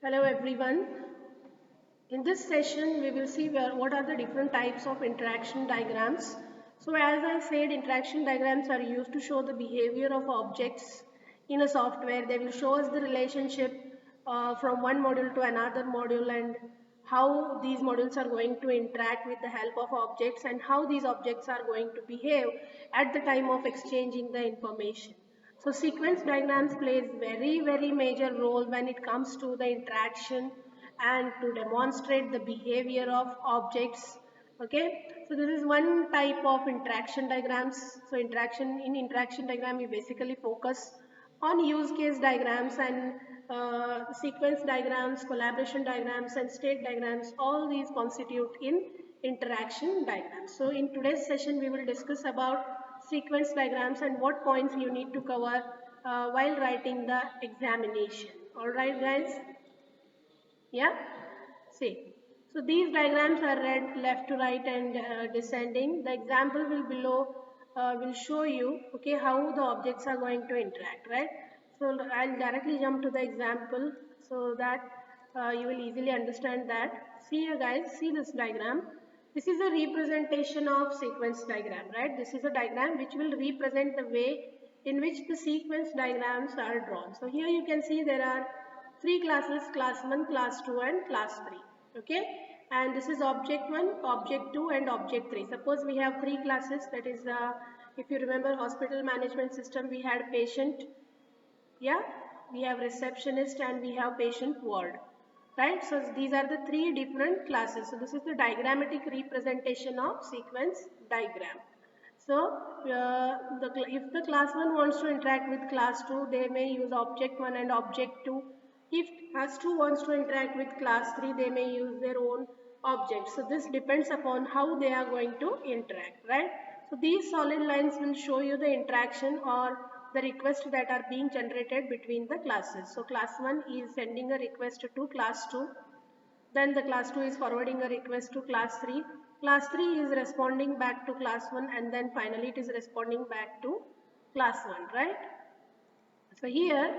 Hello everyone. In this session, we will see what are the different types of interaction diagrams. So as I said, interaction diagrams are used to show the behavior of objects in a software. They will show us the relationship from one module to another module and how these modules are going to interact with the help of objects and how these objects are going to behave at the time of exchanging the information. So sequence diagrams plays very major role when it comes to the interaction and to demonstrate the behavior of objects. Okay, so this is one type of interaction diagrams. So interaction diagram, we basically focus on use case diagrams and sequence diagrams, collaboration diagrams and state diagrams. All these constitute in interaction diagrams. So in today's session we will discuss about sequence diagrams and what points you need to cover while writing the examination. Alright guys? Yeah? See. So these diagrams are read left to right and descending. The example will below will show you okay how the objects are going to interact, right? So I'll directly jump to the example so that you will easily understand that. See here guys, see this diagram. This is a representation of sequence diagram, right? This is a diagram which will represent the way in which the sequence diagrams are drawn. So here you can see there are three classes, class 1, class 2 and class 3. Okay, and this is object 1, object 2 and object 3. Suppose we have three classes, that is if you remember hospital management system, we had patient, yeah, we have receptionist and we have patient ward, right? So these are the three different classes. So this is the diagrammatic representation of sequence diagram. So if the class 1 wants to interact with class 2, they may use object 1 and object 2. If class 2 wants to interact with class 3, they may use their own object. So this depends upon how they are going to interact, right? So these solid lines will show you the interaction or the request that are being generated between the classes. So class 1 is sending a request to class 2. Then the class 2 is forwarding a request to class 3. Class 3 is responding back to class 1 and then finally it is responding back to class 1, right? So here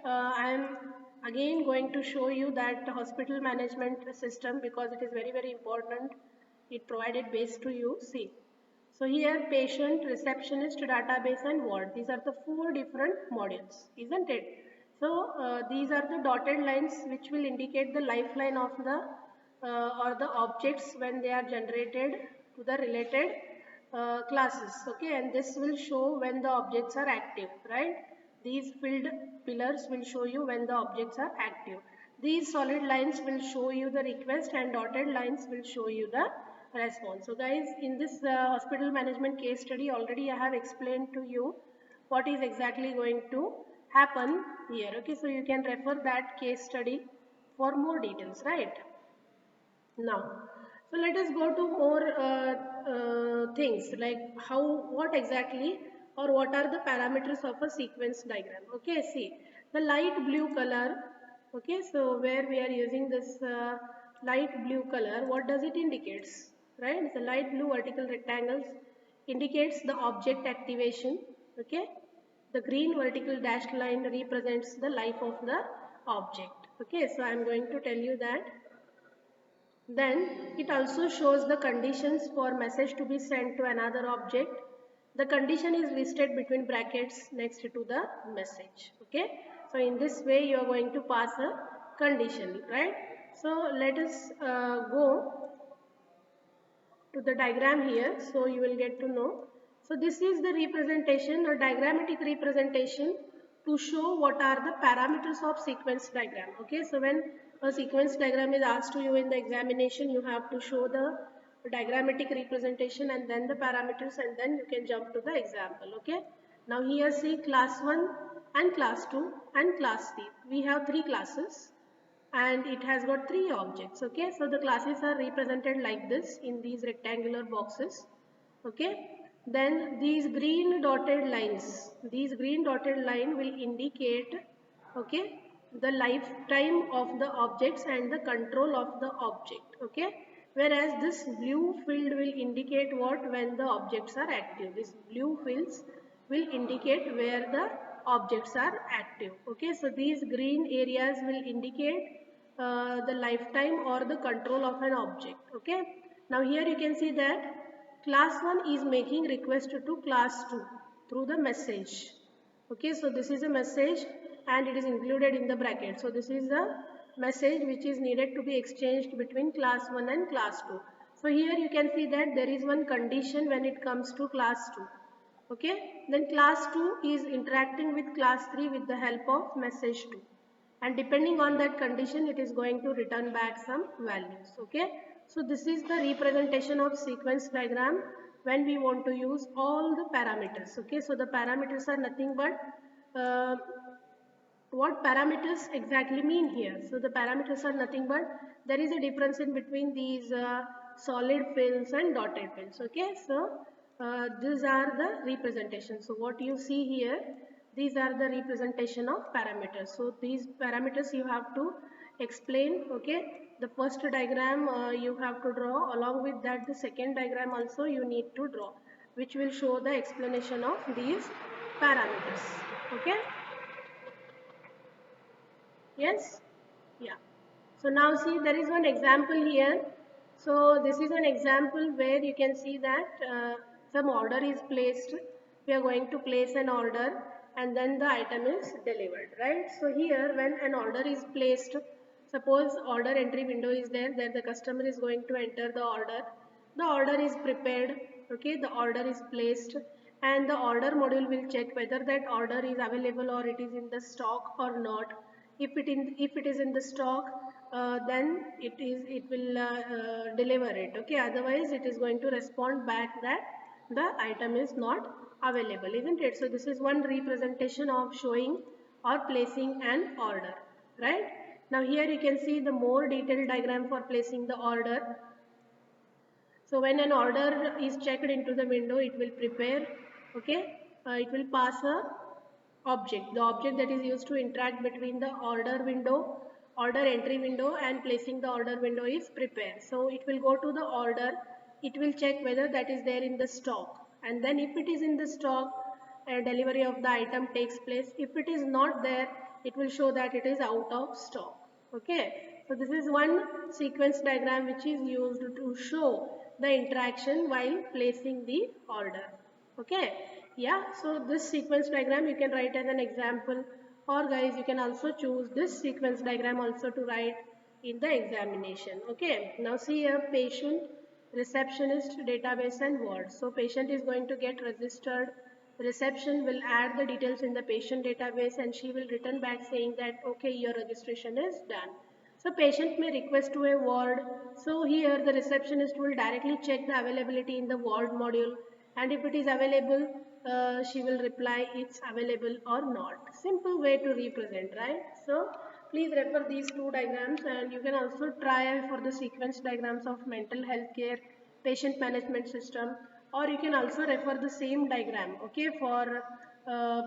I am again going to show you that hospital management system because it is very important. It provided base to you. See. So here patient, receptionist, database and ward. These are the four different modules, isn't it? So these are the dotted lines which will indicate the lifeline of the or the objects when they are generated to the related classes. Okay, and this will show when the objects are active, right? These filled pillars will show you when the objects are active. These solid lines will show you the request and dotted lines will show you the response. So guys, in this hospital management case study already I have explained to you what is exactly going to happen here. Okay, so you can refer that case study for more details, right? Now, so let us go to more things like what exactly or what are the parameters of a sequence diagram. Okay, see the light blue color. Okay, so where we are using this light blue color, what does it indicates? Right, the light blue vertical rectangles indicates the object activation. Okay, the green vertical dashed line represents the life of the object. Okay, so I am going to tell you that. Then it also shows the conditions for message to be sent to another object. The condition is listed between brackets next to the message. Okay, so in this way you are going to pass a condition, right? So let us go to the diagram here, so you will get to know. So this is the representation or diagrammatic representation to show what are the parameters of sequence diagram. Okay, so when a sequence diagram is asked to you in the examination, you have to show the diagrammatic representation and then the parameters and then you can jump to the example. Okay, now here see class 1 and class 2 and class 3. We have three classes and it has got three objects. Okay, so the classes are represented like this in these rectangular boxes. Okay, then these green dotted lines, will indicate okay the lifetime of the objects and the control of the object. Okay, whereas this blue field will indicate what when the objects are active. This blue fields will indicate where the objects are active. Okay, so these green areas will indicate the lifetime or the control of an object. Okay, now here you can see that class 1 is making request to class 2 through the message. Okay, so this is a message and it is included in the bracket. So this is the message which is needed to be exchanged between class 1 and class 2. So here you can see that there is one condition when it comes to class 2. Okay, then class 2 is interacting with class 3 with the help of message 2. And depending on that condition, it is going to return back some values. Okay, so this is the representation of sequence diagram when we want to use all the parameters. Okay, so the parameters are nothing but what parameters exactly mean here. So the parameters are nothing but there is a difference in between these solid fills and dotted fills. Okay, so these are the representations. So what you see here, these are the representation of parameters. So these parameters you have to explain. Okay, the first diagram you have to draw, along with that the second diagram also you need to draw, which will show the explanation of these parameters. Okay. Yes? Yeah. So now see, there is one example here. So this is an example where you can see that some order is placed. We are going to place an order and then the item is delivered, right? So here when an order is placed, suppose order entry window is there, that the customer is going to enter the order is prepared, okay, the order is placed, and the order module will check whether that order is available or it is in the stock or not. If it is in the stock, then it will deliver it. Okay, otherwise it is going to respond back that the item is not available, isn't it? So this is one representation of showing or placing an order, right? Now here you can see the more detailed diagram for placing the order. So when an order is checked into the window, it will prepare, okay, it will pass a object. The object that is used to interact between the order entry window and placing the order window is prepare. So it will go to the order, it will check whether that is there in the stock, and then if it is in the stock, delivery of the item takes place. If it is not there, it will show that it is out of stock. Okay, so this is one sequence diagram which is used to show the interaction while placing the order. Okay, yeah, so this sequence diagram you can write as an example, or guys you can also choose this sequence diagram also to write in the examination. Okay, now see here, patient, receptionist, database and ward. So patient is going to get registered, reception will add the details in the patient database and she will return back saying that okay, your registration is done. So patient may request to a ward. So here the receptionist will directly check the availability in the ward module, and if it is available, she will reply it's available or not. Simple way to represent, right? So please refer these two diagrams, and you can also try for the sequence diagrams of mental health care, patient management system, or you can also refer the same diagram, okay, for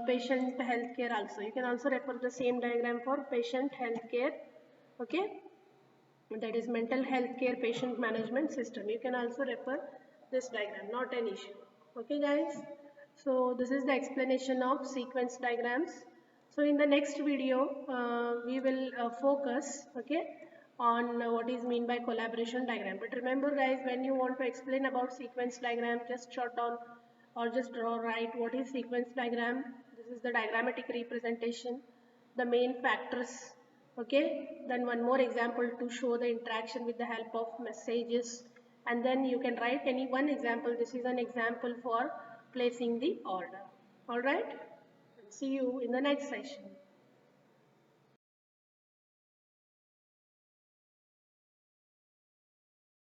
patient health care also. You can also refer the same diagram for patient health care, okay, that is mental health care patient management system. You can also refer this diagram, not an issue. Okay guys, so this is the explanation of sequence diagrams. So in the next video we will focus, okay, on what is mean by collaboration diagram. But remember guys, when you want to explain about sequence diagram, just jot down or just write what is sequence diagram. This is the diagrammatic representation, the main factors. Okay, then one more example to show the interaction with the help of messages, and then you can write any one example. This is an example for placing the order. All right, see you in the next session.